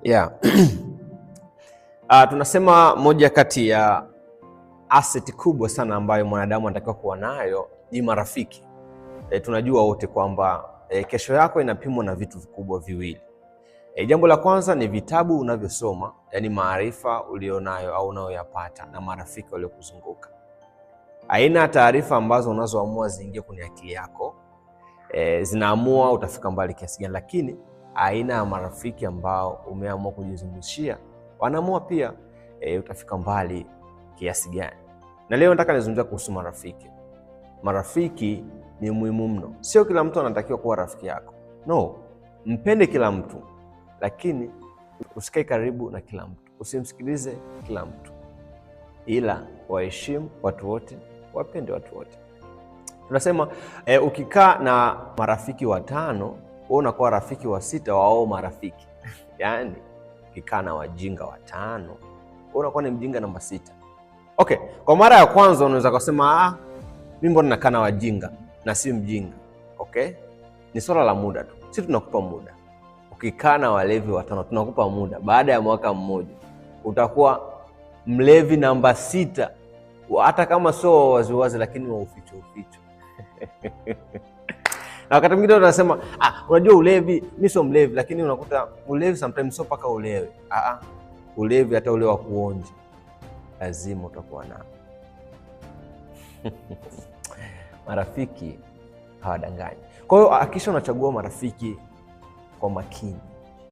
Yeah. Tunasema moja kati ya asset kubwa sana ambayo mwanadamu anatakiwa kuwa nayo ni marafiki. Tunajua wote kwamba kesho yako inapimwa na vitu vikubwa viwili. Jambo la kwanza ni vitabu unavyosoma, yani maarifa ulionayo au unayoyapata, na marafiki waliokuzunguka. Aina ya taarifa ambazo unazoamua ziingie kwenye akili yako zinaamua utafika mbali kiasi gani, lakini aina ya marafiki ambao umeamua kujizungushia wanaamua pia utafika mbali kiasi gani. Na leo nataka nizungumzie kuhusu marafiki. Marafiki ni muhimu mno. Sio kila mtu anatakiwa kuwa rafiki yako. No, mpende kila mtu, lakini usikae karibu na kila mtu. Usimsikilize kila mtu, ila waheshimu watu wote, wapende watu wote. Tunasema ukikaa na marafiki 5, wewe unakuwa rafiki wa 6 wao marafiki. Yaani ukikaa na wajinga 5, wewe unakuwa ni mjinga namba 6. Okay, kwa mara ya kwanza unaweza kusema mimi mbona nakaa na wajinga na si mjinga. Okay? Ni swala la muda tu. Sisi tunakupa muda. Ukikaa na walevi 5 tunakupa muda. Baada ya mwaka mmoja utakuwa mlevi namba 6, hata kama sio waziwazi, lakini wa uficho. Na wakati mwingine tunasema unajua ulevi, mimi sio mlevi, lakini unakuta ulevi sometimes sio paka ulewe. Ulevi hata ule wa kuonja lazima utakuwa nao. Marafiki hawadanganyi. Kwa hiyo hakikisha unachagua marafiki kwa makini.